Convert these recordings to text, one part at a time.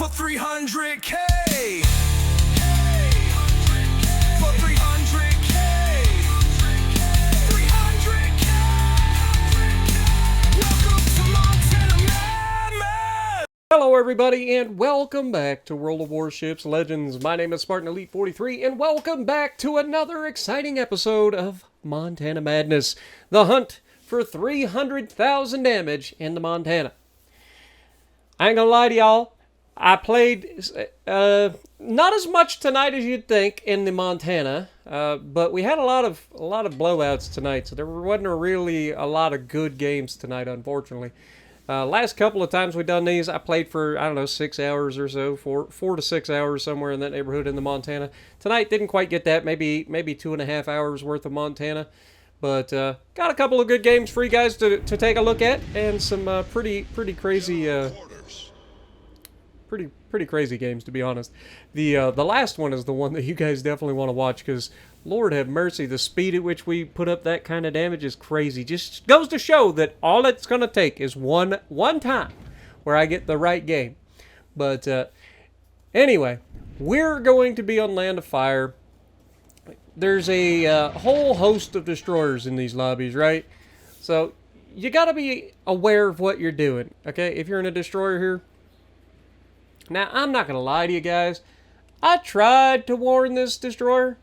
for 300K. For 300K. 300K. Welcome to Montana Madman. Hello everybody and welcome back to World of Warships Legends. My name is Spartan Elite 43 and welcome back to another exciting episode of Montana Madness. The hunt for 300,000 damage in the Montana. I ain't gonna lie to y'all, I played not as much tonight as you'd think in the Montana, but we had a lot of blowouts tonight, so there wasn't really a lot of good games tonight, unfortunately. Last couple of times we've done these, I played for, I don't know, 6 hours or so, 4 to 6 hours, somewhere in that neighborhood in the Montana. Tonight didn't quite get that, maybe 2.5 hours worth of Montana. But got a couple of good games for you guys to take a look at, and some pretty crazy pretty crazy games, to be honest. The last one is the one that you guys definitely want to watch, because Lord have mercy, the speed at which we put up that kind of damage is crazy. Just goes to show that all it's going to take is one time where I get the right game. But anyway, we're going to be on Land of Fire. There's a whole host of destroyers in these lobbies, right? So you got to be aware of what you're doing, okay? If you're in a destroyer here. Now, I'm not going to lie to you guys. I tried to warn this destroyer.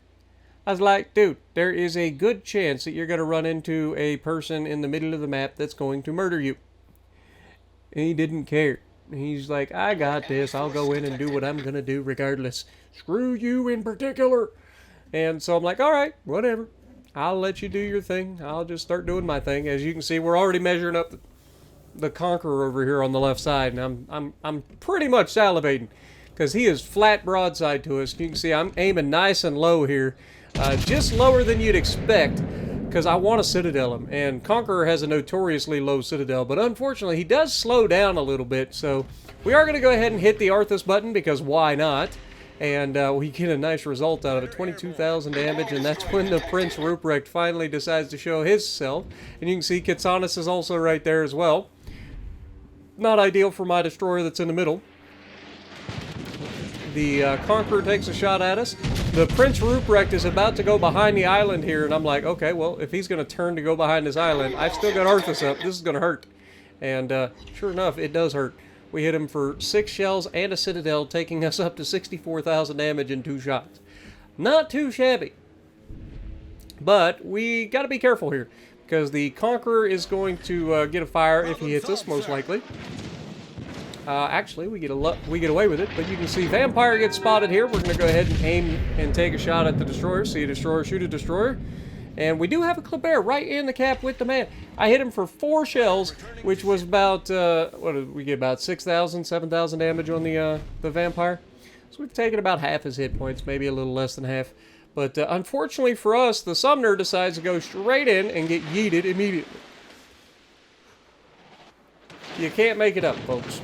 I was like, dude, there is a good chance that you're going to run into a person in the middle of the map that's going to murder you. And he didn't care. He's like, I got this. I'll go in and do what I'm going to do regardless. Screw you in particular. And so I'm like, all right, whatever. I'll let you do your thing. I'll just start doing my thing. As you can see, we're already measuring up the Conqueror over here on the left side, and I'm pretty much salivating because he is flat broadside to us. You can see I'm aiming nice and low here, just lower than you'd expect, because I want to citadel him. And Conqueror has a notoriously low citadel, but unfortunately he does slow down a little bit. So we are going to go ahead and hit the Arthas button, because why not? And we get a nice result out of it, 22,000 damage, and that's when the Prince Ruprecht finally decides to show his self. And you can see Kitsanis is also right there as well. Not ideal for my destroyer that's in the middle. The Conqueror takes a shot at us. The Prince Ruprecht is about to go behind the island here, and I'm like, okay, well, if he's going to turn to go behind this island, I've still got Arthas up. This is going to hurt. And sure enough, it does hurt. We hit him for 6 shells and a citadel, taking us up to 64,000 damage in 2 shots. Not too shabby. But we got to be careful here, because the Conqueror is going to get a fire if he hits us, most likely. Actually, we get away with it, but you can see Vampire gets spotted here. We're going to go ahead and aim and take a shot at the destroyer. See a destroyer, shoot a destroyer. And we do have a Kleber right in the cap with the man. I hit him for 4 shells, which was about, what did we get, about 6,000, 7,000 damage on the Vampire. So we've taken about half his hit points, maybe a little less than half. But unfortunately for us, the Sumner decides to go straight in and get yeeted immediately. You can't make it up, folks.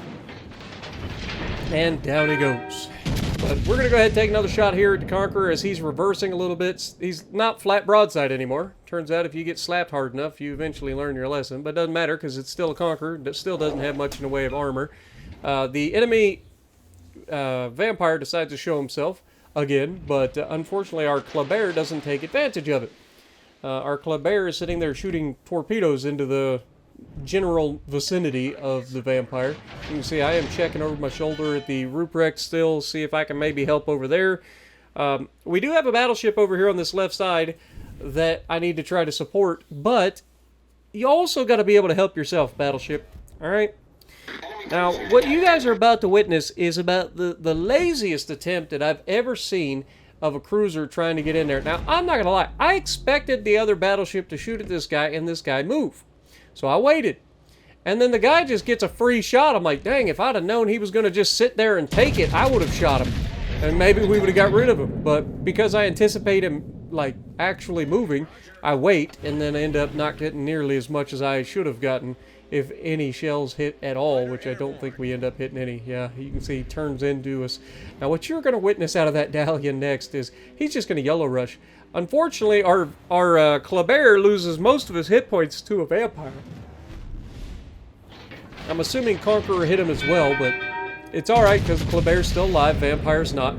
And down he goes. But we're going to go ahead and take another shot here at the Conqueror as he's reversing a little bit. He's not flat broadside anymore. Turns out if you get slapped hard enough, you eventually learn your lesson. But it doesn't matter, because it's still a Conqueror. It still doesn't have much in the way of armor. The enemy Vampire decides to show himself again, but unfortunately our Kleber doesn't take advantage of it. Our Kleber is sitting there shooting torpedoes into the general vicinity of the Vampire. You can see I am checking over my shoulder at the Ruprecht still, see if I can maybe help over there. We do have a battleship over here on this left side that I need to try to support, but you also got to be able to help yourself, battleship. Alright? Now, what you guys are about to witness is about the laziest attempt that I've ever seen of a cruiser trying to get in there. Now, I'm not going to lie. I expected the other battleship to shoot at this guy and this guy move. So I waited. And then the guy just gets a free shot. I'm like, dang, if I'd have known he was going to just sit there and take it, I would have shot him. And maybe we would have got rid of him. But because I anticipate him, like, actually moving, I wait and then end up not getting nearly as much as I should have gotten if any shells hit at all, which I don't think we end up hitting any. Yeah, you can see he turns into us. Now, what you're going to witness out of that Dalian next is he's just going to yellow rush. Unfortunately, our Kleber loses most of his hit points to a Vampire. I'm assuming Conqueror hit him as well, but it's all right because Kleber's still alive, Vampire's not.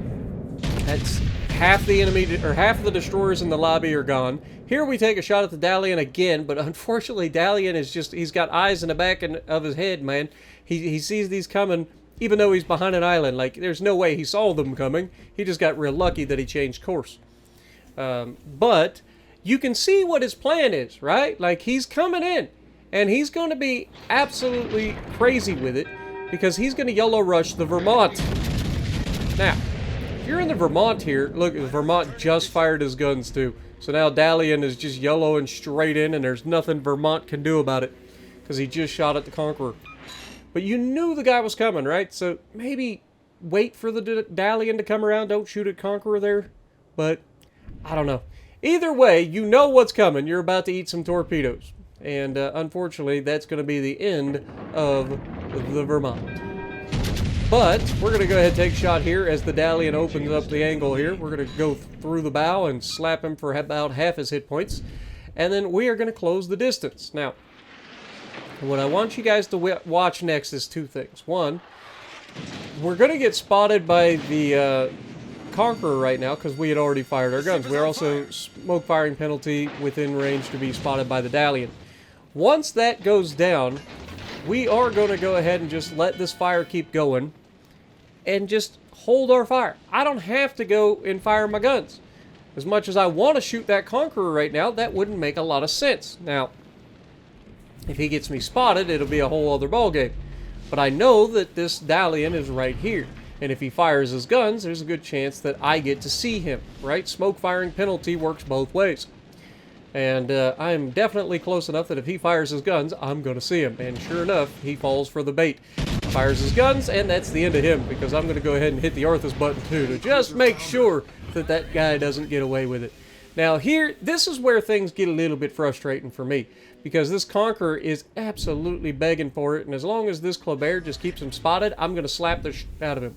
That's half the enemy, or half of the destroyers in the lobby are gone. Here we take a shot at the Dalian again, but unfortunately Dalian is just, he's got eyes in the back of his head, man. He sees these coming, even though he's behind an island. Like, there's no way he saw them coming. He just got real lucky that he changed course. But you can see what his plan is, right? Like, he's coming in, and he's going to be absolutely crazy with it, because he's going to yellow rush the Vermont. Now, if you're in the Vermont here, look, the Vermont just fired his guns too. So now Dalian is just yellowing straight in, and there's nothing Vermont can do about it, because he just shot at the Conqueror. But you knew the guy was coming, right? So maybe wait for the Dalian to come around. Don't shoot at Conqueror there. But I don't know. Either way, you know what's coming. You're about to eat some torpedoes. And unfortunately, that's going to be the end of the Vermont. But we're going to go ahead and take a shot here as the Dalian opens up the angle here. We're going to go through the bow and slap him for about half his hit points. And then we are going to close the distance. Now, what I want you guys to watch next is two things. One, we're going to get spotted by the Conqueror right now because we had already fired our guns. We're also smoke firing penalty within range to be spotted by the Dalian. Once that goes down, we are going to go ahead and just let this fire keep going and just hold our fire. I don't have to go and fire my guns. As much as I want to shoot that Conqueror right now, that wouldn't make a lot of sense. Now, if he gets me spotted, it'll be a whole other ballgame. But I know that this Dalian is right here. And if he fires his guns, there's a good chance that I get to see him, right? Smoke firing penalty works both ways. And I'm definitely close enough that if he fires his guns, I'm going to see him. And sure enough, he falls for the bait. Fires his guns, and that's the end of him, because I'm going to go ahead and hit the Arthas button too, to just make sure that that guy doesn't get away with it. Now here, this is where things get a little bit frustrating for me, because this Conqueror is absolutely begging for it, and as long as this Kleber just keeps him spotted, I'm going to slap the shit out of him.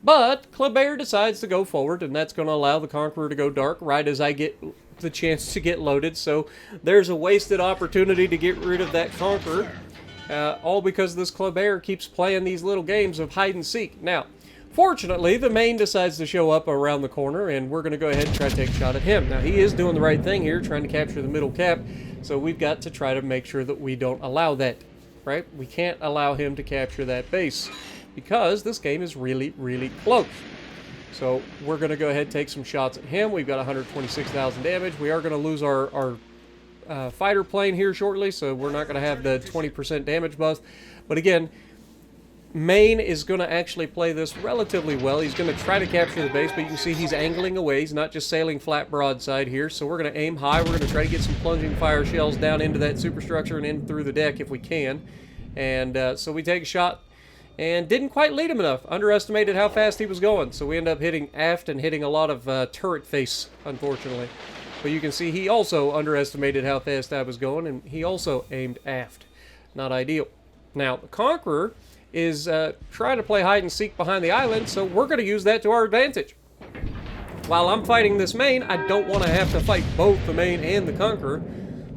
But Kleber decides to go forward, and that's going to allow the Conqueror to go dark right as I get the chance to get loaded. So there's a wasted opportunity to get rid of that Conqueror, all because this Kleber keeps playing these little games of hide and seek. Now, fortunately, the Maine decides to show up around the corner, and we're going to go ahead and try to take a shot at him. Now, he is doing the right thing here, trying to capture the middle cap, so we've got to try to make sure that we don't allow that, right? We can't allow him to capture that base, because this game is really, really close. So we're going to go ahead and take some shots at him. We've got 126,000 damage. We are going to lose our fighter plane here shortly, so we're not going to have the 20% damage buff. But again, Maine is going to actually play this relatively well. He's going to try to capture the base, but you can see he's angling away. He's not just sailing flat broadside here. So we're going to aim high. We're going to try to get some plunging fire shells down into that superstructure and in through the deck if we can. And so we take a shot and didn't quite lead him enough. Underestimated how fast he was going. So we end up hitting aft and hitting a lot of turret face, unfortunately. But you can see he also underestimated how fast I was going, and he also aimed aft. Not ideal. Now, the Conqueror is trying to play hide and seek behind the island, so we're going to use that to our advantage. While I'm fighting this Maine, I don't want to have to fight both the Maine and the Conqueror,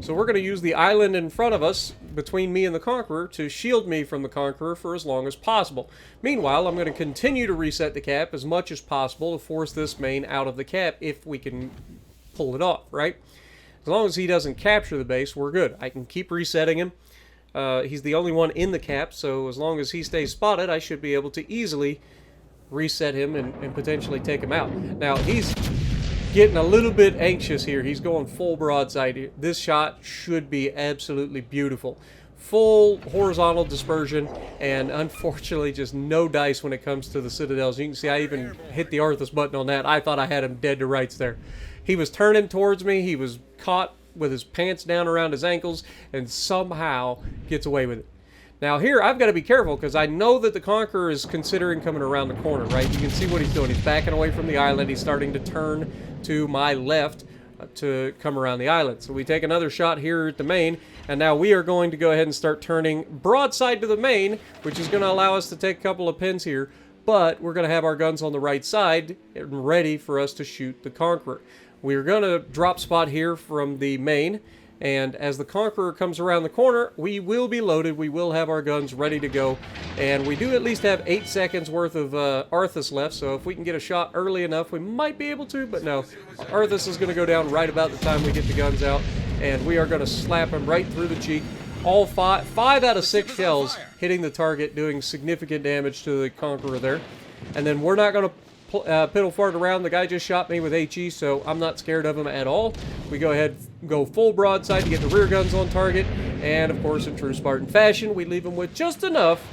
so we're going to use the island in front of us, between me and the Conqueror, to shield me from the Conqueror for as long as possible. Meanwhile, I'm going to continue to reset the cap as much as possible to force this Maine out of the cap if we can pull it off, right? As long as he doesn't capture the base, we're good. I can keep resetting him. He's the only one in the cap, so as long as he stays spotted, I should be able to easily reset him and potentially take him out. Now, he's getting a little bit anxious here. He's going full broadside here. This shot should be absolutely beautiful. Full horizontal dispersion, and unfortunately just no dice when it comes to the Citadels. You can see I even hit the Arthas button on that. I thought I had him dead to rights there. He was turning towards me. He was caught with his pants down around his ankles and somehow gets away with it. Now here, I've got to be careful because I know that the Conqueror is considering coming around the corner, right? You can see what he's doing. He's backing away from the island. He's starting to turn to my left to come around the island. So we take another shot here at the Maine, and now we are going to go ahead and start turning broadside to the Maine, which is going to allow us to take a couple of pins here, but we're going to have our guns on the right side and ready for us to shoot the Conqueror. We're going to drop spot here from the Maine, And as the Conqueror comes around the corner, we will be loaded. We will have our guns ready to go. And we do at least have 8 seconds worth of Arthas left. So if we can get a shot early enough, we might be able to. But no, Arthas is going to go down right about the time we get the guns out. And we are going to slap him right through the cheek. All five out of 6 shells hitting the target, doing significant damage to the Conqueror there. And then we're not going to piddle fart around. The guy just shot me with HE, so I'm not scared of him at all. We go ahead, go full broadside to get the rear guns on target, and of course, in true Spartan fashion, we leave him with just enough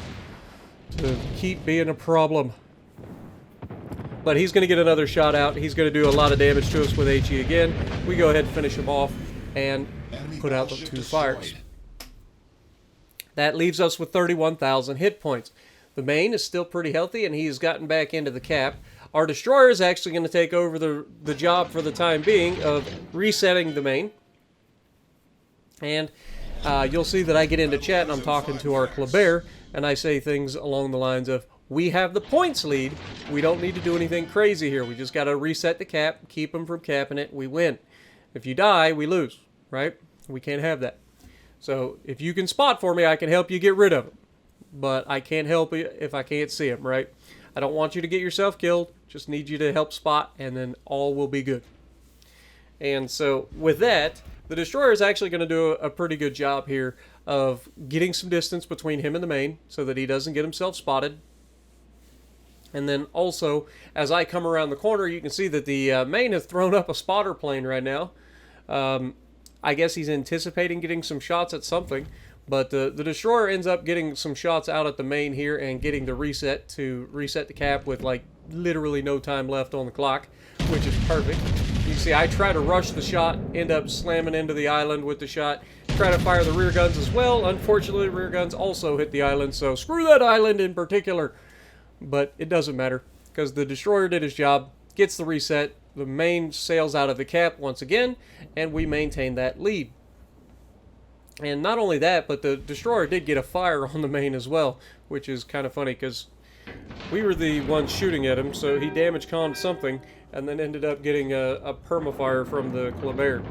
to keep being a problem. But he's going to get another shot out. He's going to do a lot of damage to us with HE again. We go ahead and finish him off and put out the 2 fires. That leaves us with 31,000 hit points. The Maine is still pretty healthy, and he's gotten back into the cap. Our destroyer is actually going to take over the job for the time being of resetting the Maine. And you'll see that I get into chat and I'm talking to our Kleber, and I say things along the lines of, we have the points lead. We don't need to do anything crazy here. We just got to reset the cap, keep them from capping it, we win. If you die, we lose, right? We can't have that. So if you can spot for me, I can help you get rid of them. But I can't help you if I can't see them, right? I don't want you to get yourself killed. Just need you to help spot, and then all will be good. And so with that, the destroyer is actually going to do a pretty good job here of getting some distance between him and the Maine so that he doesn't get himself spotted. And then also, as I come around the corner, you can see that the Maine has thrown up a spotter plane right now. I guess he's anticipating getting some shots at something. But the destroyer ends up getting some shots out at the Maine here and getting the reset to reset the cap with like literally no time left on the clock, which is perfect. You see, I try to rush the shot, end up slamming into the island with the shot, try to fire the rear guns as well. Unfortunately, the rear guns also hit the island, so screw that island in particular. But it doesn't matter because the destroyer did his job, gets the reset, the Maine sails out of the cap once again, and we maintain that lead. And not only that, but the destroyer did get a fire on the Maine as well, which is kind of funny because we were the ones shooting at him, so he damage conned something and then ended up getting a permafire from the Kleber.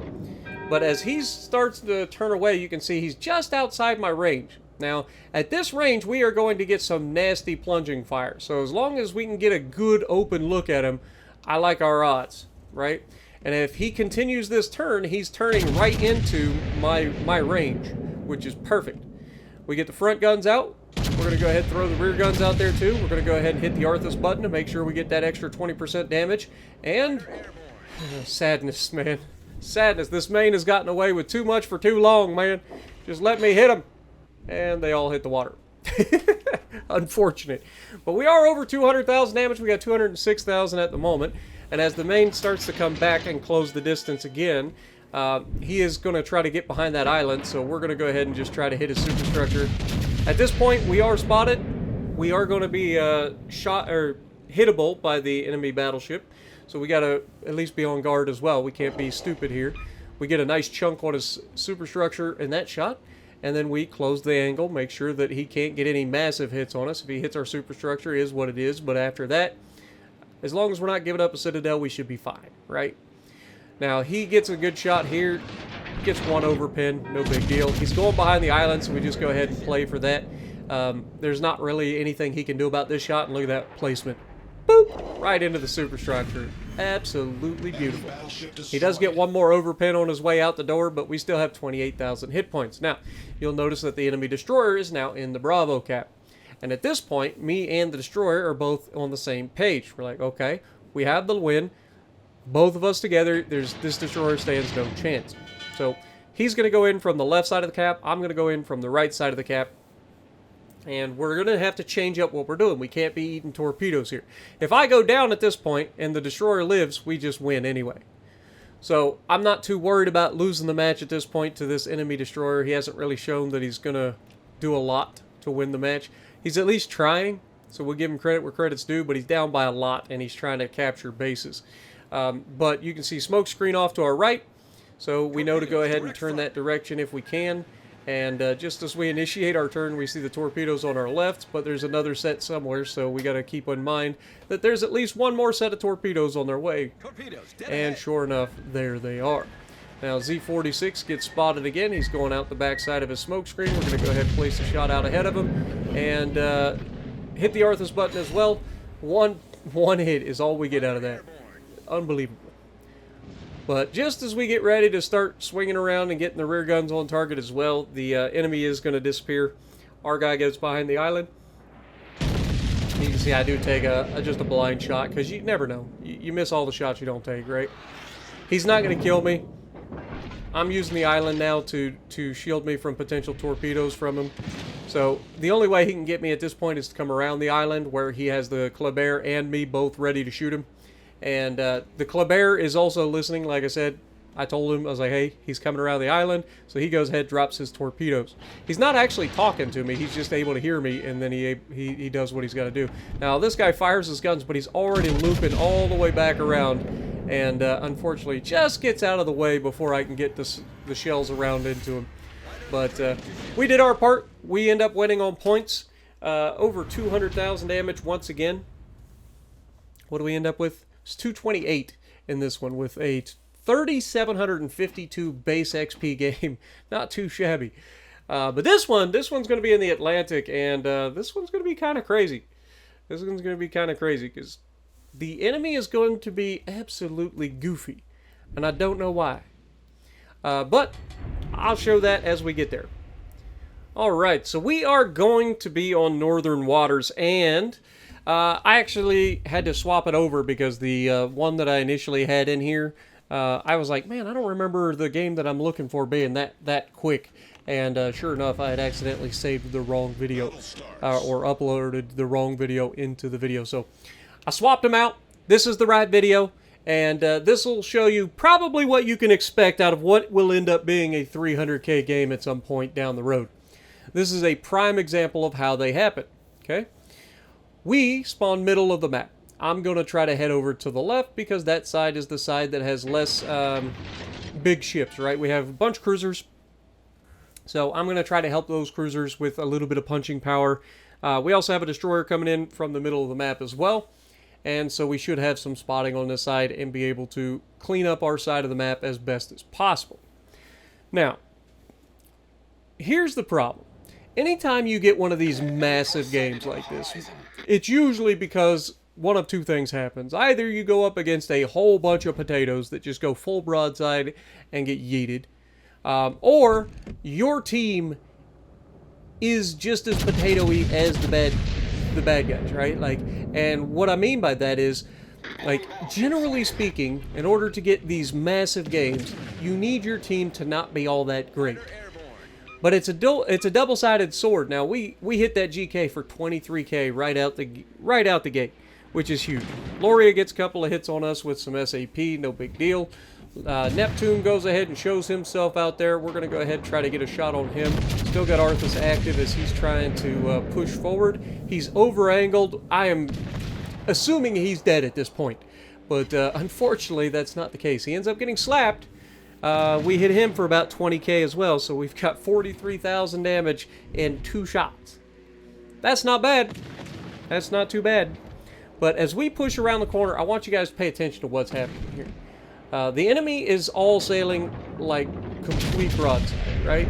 But as he starts to turn away, you can see he's just outside my range. Now, at this range, we are going to get some nasty plunging fire. So as long as we can get a good open look at him, I like our odds, right? And if he continues this turn, he's turning right into my range, which is perfect. We get the front guns out. We're going to go ahead and throw the rear guns out there too. We're going to go ahead and hit the Arthas button to make sure we get that extra 20% damage. And sadness, man. Sadness. This Maine has gotten away with too much for too long, man. Just let me hit him. And they all hit the water. Unfortunate. But we are over 200,000 damage. We got 206,000 at the moment. And as the Maine starts to come back and close the distance again, he is going to try to get behind that island. So we're going to go ahead and just try to hit his superstructure. At this point, we are spotted. We are going to be shot or hittable by the enemy battleship. So we got to at least be on guard as well. We can't be stupid here. We get a nice chunk on his superstructure in that shot. And then we close the angle, make sure that he can't get any massive hits on us. If he hits our superstructure, it is what it is. But after that, as long as we're not giving up a citadel, we should be fine, right? Now, he gets a good shot here. Gets one overpin, no big deal. He's going behind the island, so we just go ahead and play for that. There's not really anything he can do about this shot. And look at that placement. Boop! Right into the superstructure. Absolutely beautiful. He does get one more overpin on his way out the door, but we still have 28,000 hit points. Now, you'll notice that the enemy destroyer is now in the Bravo cap. And at this point, me and the destroyer are both on the same page. We're like, okay, we have the win. Both of us together, this destroyer stands no chance. So he's going to go in from the left side of the cap. I'm going to go in from the right side of the cap. And we're going to have to change up what we're doing. We can't be eating torpedoes here. If I go down at this point and the destroyer lives, we just win anyway. So I'm not too worried about losing the match at this point to this enemy destroyer. He hasn't really shown that he's going to do a lot to win the match. He's at least trying, so we'll give him credit where credit's due, but he's down by a lot, and he's trying to capture bases. But you can see smoke screen off to our right, so we know to go ahead and turn that direction if we can. And just as we initiate our turn, we see the torpedoes on our left, but there's another set somewhere, so we got to keep in mind that there's at least one more set of torpedoes on their way. And sure enough, there they are. Now Z46 gets spotted again. He's going out the backside of his smoke screen. We're going to go ahead and place a shot out ahead of him and hit the Arthas button as well. One hit is all we get out of that. Unbelievable. But just as we get ready to start swinging around and getting the rear guns on target as well, the enemy is going to disappear. Our guy goes behind the island. You can see I do take just a blind shot because you never know. You miss all the shots you don't take, right? He's not going to kill me. I'm using the island now to shield me from potential torpedoes from him. So the only way he can get me at this point is to come around the island where he has the Kleber and me both ready to shoot him. And the Kleber is also listening. Like I said, I told him, I was like, hey, he's coming around the island. So he goes ahead, drops his torpedoes. He's not actually talking to me. He's just able to hear me, and then he does what he's got to do. Now, this guy fires his guns, but he's already looping all the way back around. And unfortunately, just gets out of the way before I can get the shells around into him. But we did our part. We end up winning on points. Over 200,000 damage once again. What do we end up with? It's 228 in this one with a 3,752 base XP game. Not too shabby. But this one's going to be in the Atlantic, and this one's going to be kind of crazy. This one's going to be kind of crazy because the enemy is going to be absolutely goofy, and I don't know why. But I'll show that as we get there. Alright, so we are going to be on northern waters, and I actually had to swap it over because the one that I initially had in here, I was like, man, I don't remember the game that I'm looking for being that quick. And sure enough, I had accidentally saved the wrong video, or uploaded the wrong video into the video. So I swapped them out. This is the right video, and this will show you probably what you can expect out of what will end up being a 300k game at some point down the road. This is a prime example of how they happen, okay? We spawn middle of the map. I'm going to try to head over to the left because that side is the side that has less big ships, right? We have a bunch of cruisers. So I'm going to try to help those cruisers with a little bit of punching power. We also have a destroyer coming in from the middle of the map as well. And so we should have some spotting on this side and be able to clean up our side of the map as best as possible. Now, here's the problem. Anytime you get one of these massive games like this, it's usually because one of two things happens. Either you go up against a whole bunch of potatoes that just go full broadside and get yeeted, or your team is just as potato-y as the bad guys, right? Like, and what I mean by that is, like, generally speaking, in order to get these massive games, you need your team to not be all that great. But it's a double-sided sword. Now we hit that GK for 23k right out the gate, which is huge. Loria gets a couple of hits on us with some SAP, no big deal. Neptune goes ahead and shows himself out there. We're going to go ahead and try to get a shot on him. Still got Arthas active as he's trying to push forward. He's over-angled. I am assuming he's dead at this point. But unfortunately, that's not the case. He ends up getting slapped. We hit him for about 20k as well, so we've got 43,000 damage in 2 shots. That's not bad. That's not too bad. But as we push around the corner, I want you guys to pay attention to what's happening here. The enemy is all sailing like complete broadside, right?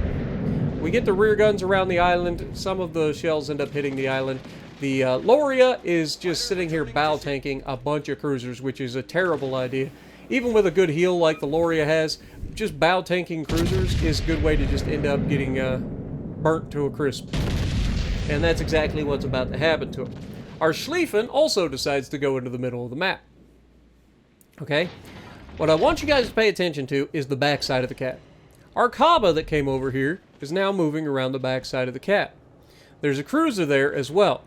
We get the rear guns around the island. Some of the shells end up hitting the island. The Loria is just sitting here bow tanking a bunch of cruisers, which is a terrible idea. Even with a good heal like the Loria has, just bow tanking cruisers is a good way to just end up getting burnt to a crisp. And that's exactly what's about to happen to him. Our Schlieffen also decides to go into the middle of the map. Okay? What I want you guys to pay attention to is the backside of the cat. Our Kaba that came over here is now moving around the backside of the cat. There's a cruiser there as well.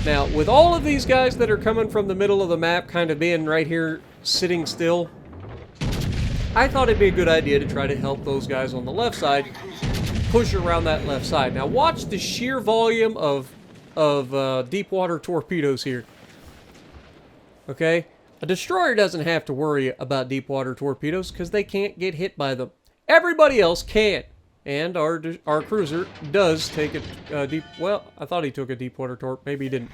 Now, with all of these guys that are coming from the middle of the map kind of being right here sitting still, I thought it'd be a good idea to try to help those guys on the left side push around that left side. Now watch the sheer volume of deep water torpedoes here. Okay? A destroyer doesn't have to worry about deep water torpedoes because they can't get hit by them. Everybody else can. And our cruiser does take a deep... Well, I thought he took a deep water torp. Maybe he didn't.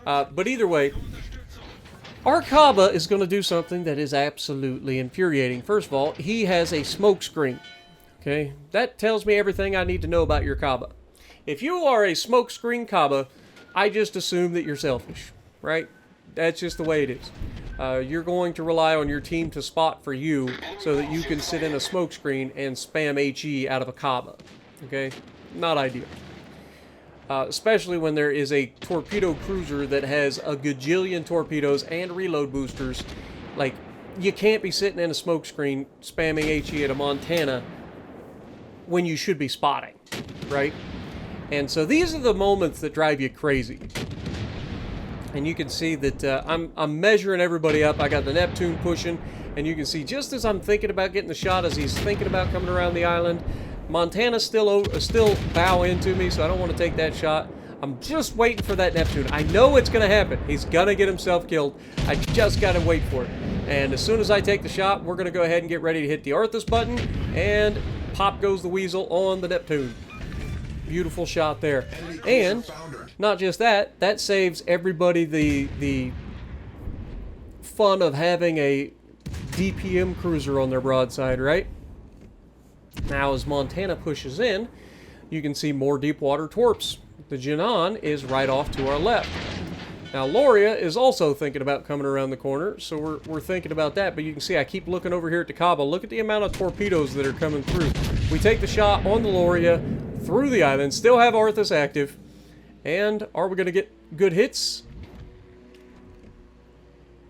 But either way, Our Kaba is going to do something that is absolutely infuriating. First of all, he has a smoke screen. Okay, that tells me everything I need to know about your Kaba. If you are a smoke screen Kaba, I just assume that you're selfish, right? That's just the way it is. You're going to rely on your team to spot for you so that you can sit in a smoke screen and spam HE out of a Kaba. Okay, not ideal. Especially when there is a torpedo cruiser that has a gajillion torpedoes and reload boosters. Like, you can't be sitting in a smoke screen spamming HE at a Montana when you should be spotting, right? And so these are the moments that drive you crazy. And you can see that I'm measuring everybody up. I got the Neptune pushing, and you can see just as I'm thinking about getting the shot, as he's thinking about coming around the island, Montana's still bow into me, so I don't want to take that shot. I'm just waiting for that Neptune. I know it's going to happen. He's going to get himself killed. I just got to wait for it. And as soon as I take the shot, we're going to go ahead and get ready to hit the Arthas button, and pop goes the weasel on the Neptune. Beautiful shot there. And not just that, that saves everybody the fun of having a DPM cruiser on their broadside, right? Now, as Montana pushes in, you can see more deep water torps. The Jinan is right off to our left. Now, Loria is also thinking about coming around the corner, so we're thinking about that. But you can see I keep looking over here at the Kaba. Look at the amount of torpedoes that are coming through. We take the shot on the Loria through the island, still have Arthas active. And are we going to get good hits?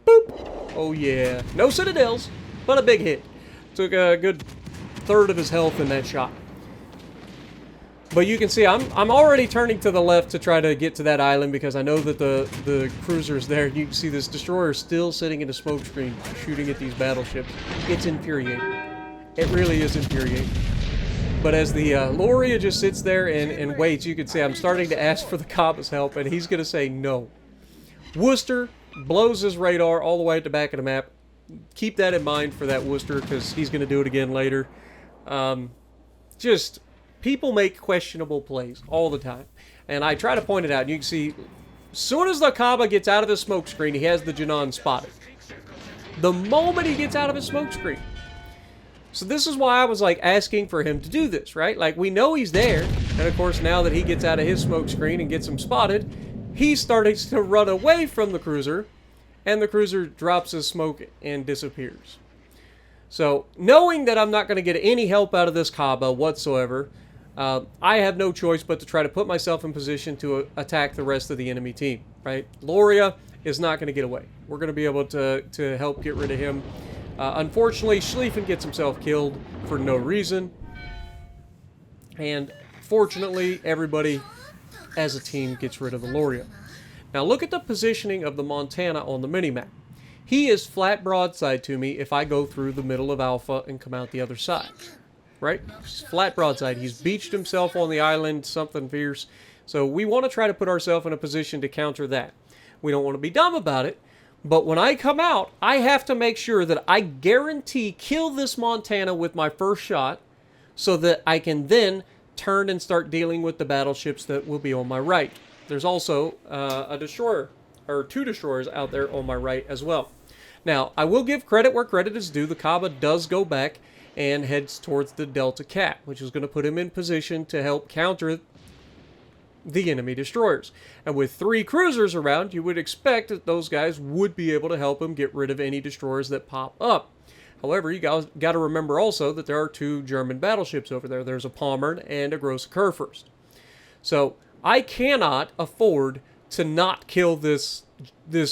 Boop! Oh, yeah. No Citadels, but a big hit. Took a good third of his health in that shot. But you can see I'm already turning to the left to try to get to that island because I know that the cruiser's there. You can see this destroyer still sitting in a smoke screen shooting at these battleships. It's infuriating. It really is infuriating. But as the Loria just sits there and waits, you can see I'm starting to ask for the Kaba's help, and he's going to say no. Worcester blows his radar all the way at the back of the map. Keep that in mind for that Worcester because he's going to do it again later. Just people make questionable plays all the time, and I try to point it out. And you can see, as soon as the Kaba gets out of the smoke screen, he has the Jinan spotted. The moment he gets out of his smoke screen. So this is why I was like asking for him to do this, right? Like, we know he's there, and of course now that he gets out of his smoke screen and gets him spotted, he starts to run away from the cruiser, and the cruiser drops his smoke and disappears. So, knowing that I'm not going to get any help out of this Kaba whatsoever, I have no choice but to try to put myself in position to attack the rest of the enemy team, right? Loria is not going to get away. We're going to be able to help get rid of him. Unfortunately, Schlieffen gets himself killed for no reason. And fortunately, everybody as a team gets rid of the Loria. Now look at the positioning of the Montana on the minimap. He is flat broadside to me if I go through the middle of Alpha and come out the other side. Right? Flat broadside. He's beached himself on the island, something fierce. So we want to try to put ourselves in a position to counter that. We don't want to be dumb about it. But when I come out, I have to make sure that I guarantee kill this Montana with my first shot so that I can then turn and start dealing with the battleships that will be on my right. There's also a destroyer, or two destroyers out there on my right as well. Now, I will give credit where credit is due. The Kaba does go back and heads towards the Delta Cat, which is going to put him in position to help counter the enemy destroyers. And with 3 cruisers around, you would expect that those guys would be able to help him get rid of any destroyers that pop up. However, you guys got to remember also that there are 2 German battleships over there. There's a Pommern and a Grosse Kurfürst. So I cannot afford to not kill this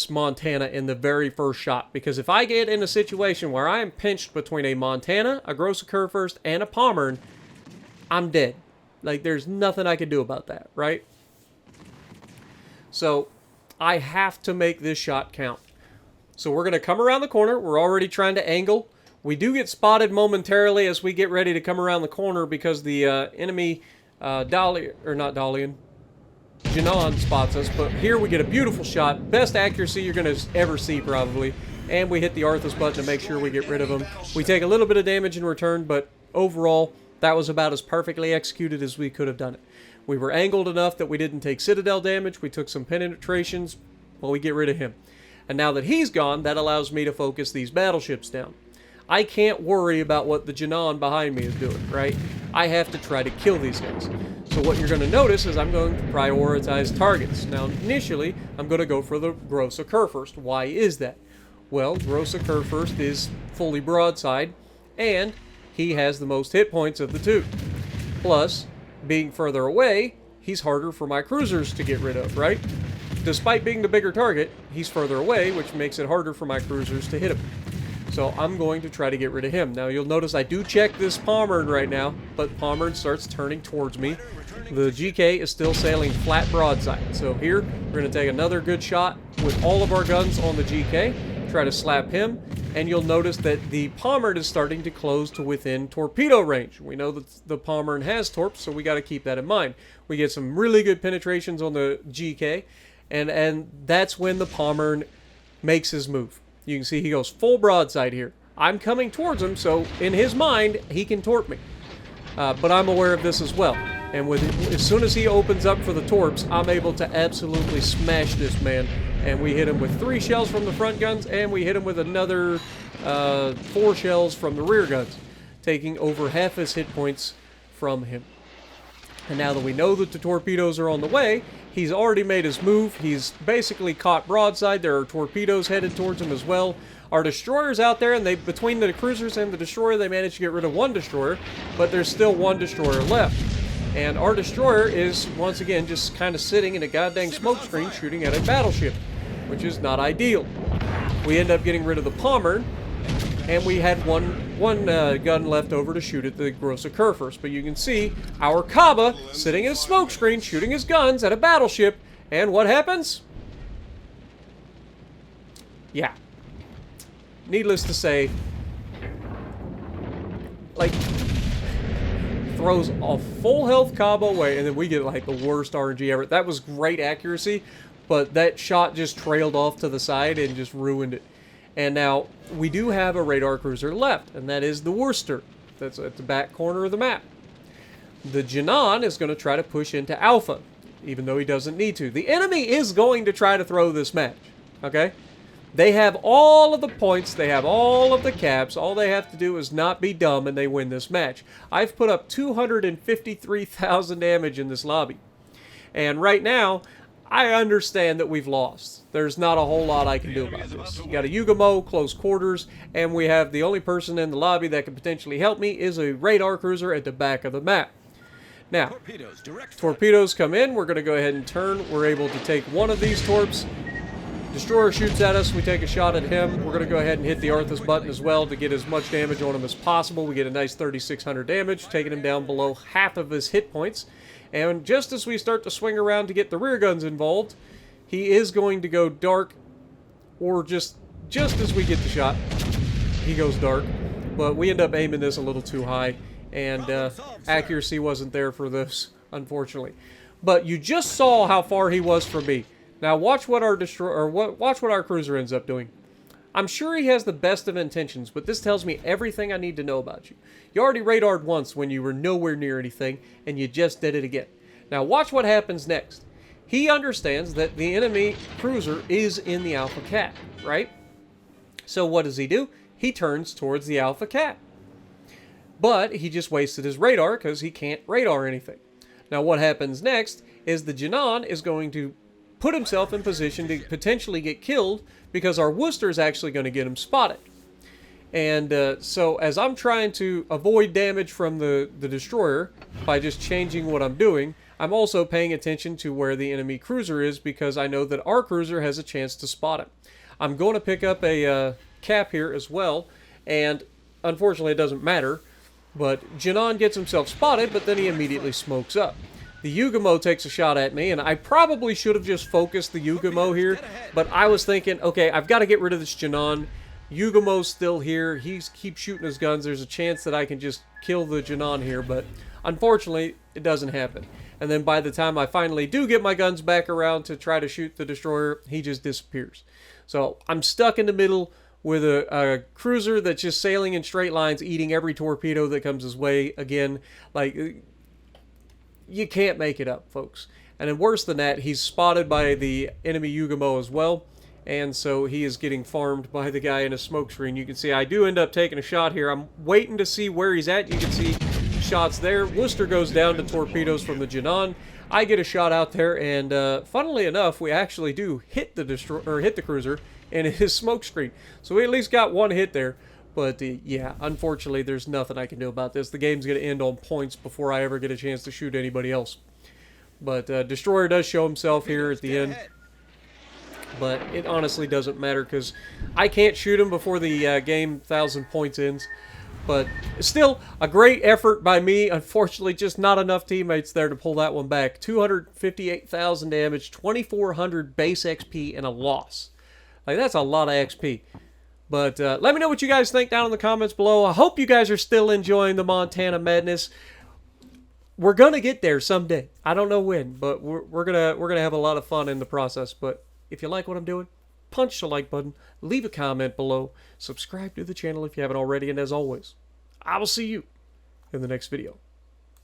Montana in the very first shot, because if I get in a situation where I am pinched between a Montana, a Grosse Kurfürst, and a Pommern, I'm dead. Like, there's nothing I can do about that, right? So, I have to make this shot count. So, we're going to come around the corner. We're already trying to angle. We do get spotted momentarily as we get ready to come around the corner because the enemy Jinan spots us. But here we get a beautiful shot. Best accuracy you're going to ever see, probably. And we hit the Arthas button to make sure we get rid of them. We take a little bit of damage in return, but overall, that was about as perfectly executed as we could have done it. We were angled enough that we didn't take Citadel damage. We took some penetrations. Well, we get rid of him. And now that he's gone, that allows me to focus these battleships down. I can't worry about what the Janan behind me is doing, right? I have to try to kill these guys. So what you're going to notice is I'm going to prioritize targets. Now, initially, I'm going to go for the gross occur first. Why is that? Well, gross occur first is fully broadside, and he has the most hit points of the two. Plus, being further away, he's harder for my cruisers to get rid of, right? Despite being the bigger target, he's further away, which makes it harder for my cruisers to hit him. So I'm going to try to get rid of him. Now you'll notice I do check this Pommern right now, but Pommern starts turning towards me. The GK is still sailing flat broadside. So here, we're going to take another good shot with all of our guns on the GK, try to slap him, and you'll notice that the Pommern is starting to close to within torpedo range. We know that the Pommern has torps, so we got to keep that in mind. We get some really good penetrations on the GK, and that's when the Pommern makes his move. You can see he goes full broadside here. I'm coming towards him, so in his mind, he can torp me. But I'm aware of this as well. And as soon as he opens up for the torps, I'm able to absolutely smash this man. And we hit him with 3 shells from the front guns, and we hit him with another 4 shells from the rear guns, taking over half his hit points from him. And now that we know that the torpedoes are on the way, he's already made his move. He's basically caught broadside. There are torpedoes headed towards him as well. Our destroyer's out there, and between the cruisers and the destroyer, they managed to get rid of 1 destroyer, but there's still 1 destroyer left. And our destroyer is, once again, just kind of sitting in a goddamn smokescreen shooting at a battleship, which is not ideal. We end up getting rid of the Pommern, and we had one gun left over to shoot at the gross occur first. But you can see our Kaba sitting in a smokescreen shooting his guns at a battleship, and what happens? Yeah. Needless to say, like, throws a full health Kaba away, and then we get like the worst RNG ever. That was great accuracy, but that shot just trailed off to the side and just ruined it. And now, we do have a radar cruiser left, and that is the Worcester. That's at the back corner of the map. The Janan is going to try to push into Alpha, even though he doesn't need to. The enemy is going to try to throw this match, okay? They have all of the points, they have all of the caps, all they have to do is not be dumb and they win this match. I've put up 253,000 damage in this lobby. And right now, I understand that we've lost. There's not a whole lot I can do about this. You got a Yugamo, close quarters, and we have the only person in the lobby that could potentially help me is a radar cruiser at the back of the map. Now, torpedoes come in, we're going to go ahead and turn. We're able to take one of these torps. Destroyer shoots at us, we take a shot at him. We're going to go ahead and hit the Arthas button as well to get as much damage on him as possible. We get a nice 3,600 damage, taking him down below half of his hit points. And just as we start to swing around to get the rear guns involved, he is going to go dark, or just as we get the shot, he goes dark. But we end up aiming this a little too high, and accuracy wasn't there for this, unfortunately. But you just saw how far he was from me. Now watch what our watch what our cruiser ends up doing. I'm sure he has the best of intentions, but this tells me everything I need to know about you. You already radared once when you were nowhere near anything, and you just did it again. Now watch what happens next. He understands that the enemy cruiser is in the Alpha Cap, right? So what does he do? He turns towards the Alpha Cap. But he just wasted his radar because he can't radar anything. Now what happens next is the Janan is going to put himself in position to potentially get killed because our Worcester is actually going to get him spotted. And so as I'm trying to avoid damage from the destroyer by just changing what I'm doing, I'm also paying attention to where the enemy cruiser is because I know that our cruiser has a chance to spot him. I'm going to pick up a cap here as well, and unfortunately it doesn't matter, but Janan gets himself spotted, but then he immediately smokes up. The Yugamo takes a shot at me, and I probably should have just focused the Yugamo here, but I was thinking, okay, I've got to get rid of this Janan. Yugamo's still here. He keeps shooting his guns. There's a chance that I can just kill the Janan here, but unfortunately, it doesn't happen. And then by the time I finally do get my guns back around to try to shoot the destroyer, he just disappears. So I'm stuck in the middle with a cruiser that's just sailing in straight lines, eating every torpedo that comes his way. Again, like, you can't make it up, folks. And then worse than that, he's spotted by the enemy Yugamo as well. and so he is getting farmed by the guy in a smoke screen. You can see I do end up taking a shot here. I'm waiting to see where he's at. You can see shots there. Worcester goes down to torpedoes from the Janan. I get a shot out there, and funnily enough, we actually do hit the cruiser in his smoke screen. So we at least got one hit there. But yeah, unfortunately, there's nothing I can do about this. The game's going to end on points before I ever get a chance to shoot anybody else. But Destroyer does show himself here at the end. But it honestly doesn't matter because I can't shoot him before the game 1,000 points ends. But still, a great effort by me. Unfortunately, just not enough teammates there to pull that one back. 258,000 damage, 2,400 base XP, and a loss. Like, that's a lot of XP. But let me know what you guys think down in the comments below. I hope you guys are still enjoying the Montana Madness. We're gonna get there someday. I don't know when, but we're gonna have a lot of fun in the process. But if you like what I'm doing, punch the like button, leave a comment below, subscribe to the channel if you haven't already, and as always, I will see you in the next video.